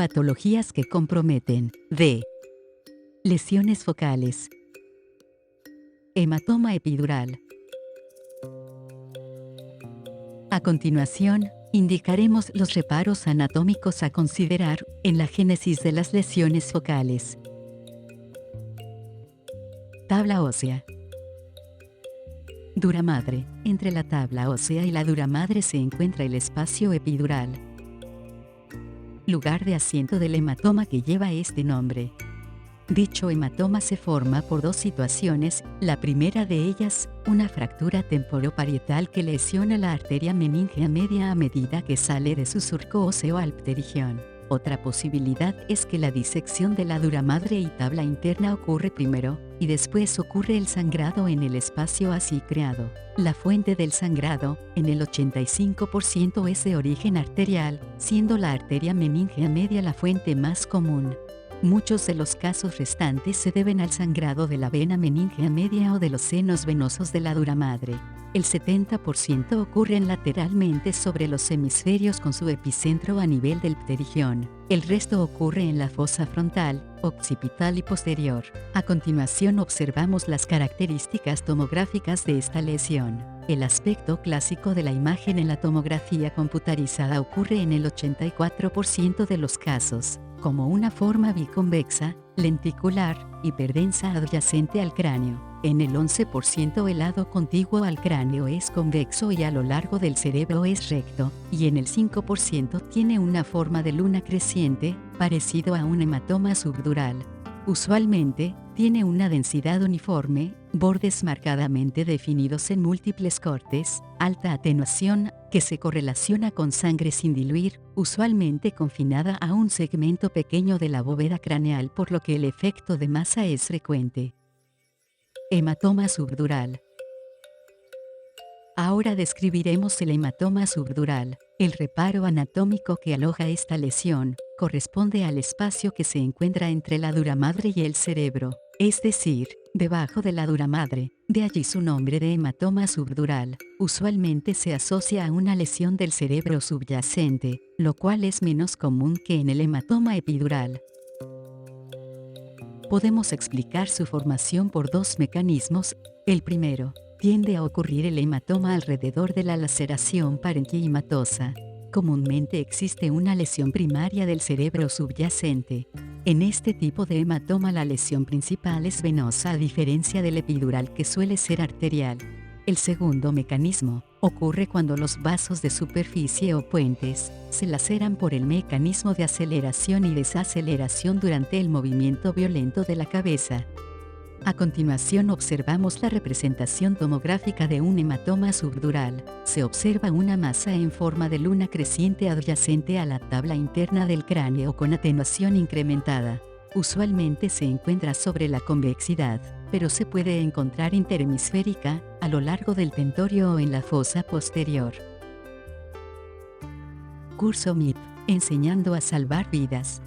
Patologías que comprometen. D. Lesiones focales. Hematoma epidural. A continuación, indicaremos los reparos anatómicos a considerar en la génesis de las lesiones focales. Tabla ósea. Dura madre. Entre la tabla ósea y la dura madre se encuentra el espacio epidural, lugar de asiento del hematoma que lleva este nombre. Dicho hematoma se forma por dos situaciones, la primera de ellas, una fractura temporoparietal que lesiona la arteria meningea media a medida que sale de su surco óseo al pterigión. Otra posibilidad es que la disección de la dura madre y tabla interna ocurre primero, y después ocurre el sangrado en el espacio así creado. La fuente del sangrado, en el 85% es de origen arterial, siendo la arteria meningea media la fuente más común. Muchos de los casos restantes se deben al sangrado de la vena meningea media o de los senos venosos de la dura madre. El 70% ocurren lateralmente sobre los hemisferios con su epicentro a nivel del pterigión. El resto ocurre en la fosa frontal, occipital y posterior. A continuación observamos las características tomográficas de esta lesión. El aspecto clásico de la imagen en la tomografía computarizada ocurre en el 84% de los casos, como una forma biconvexa, lenticular, hiperdensa adyacente al cráneo. En el 11% el lado contiguo al cráneo es convexo y a lo largo del cerebro es recto, y en el 5% tiene una forma de luna creciente, parecido a un hematoma subdural. Usualmente, tiene una densidad uniforme, bordes marcadamente definidos en múltiples cortes, alta atenuación, que se correlaciona con sangre sin diluir, usualmente confinada a un segmento pequeño de la bóveda craneal, por lo que el efecto de masa es frecuente. Hematoma subdural. Ahora describiremos el hematoma subdural. El reparo anatómico que aloja esta lesión corresponde al espacio que se encuentra entre la dura madre y el cerebro, es decir, debajo de la dura madre, de allí su nombre de hematoma subdural. Usualmente se asocia a una lesión del cerebro subyacente, lo cual es menos común que en el hematoma epidural. Podemos explicar su formación por dos mecanismos. El primero, tiende a ocurrir el hematoma alrededor de la laceración parenquimatosa. Comúnmente existe una lesión primaria del cerebro subyacente. En este tipo de hematoma la lesión principal es venosa a diferencia del epidural que suele ser arterial. El segundo mecanismo ocurre cuando los vasos de superficie o puentes se laceran por el mecanismo de aceleración y desaceleración durante el movimiento violento de la cabeza. A continuación observamos la representación tomográfica de un hematoma subdural. Se observa una masa en forma de luna creciente adyacente a la tabla interna del cráneo con atenuación incrementada. Usualmente se encuentra sobre la convexidad, pero se puede encontrar interhemisférica, a lo largo del tentorio o en la fosa posterior. Curso MIP, enseñando a salvar vidas.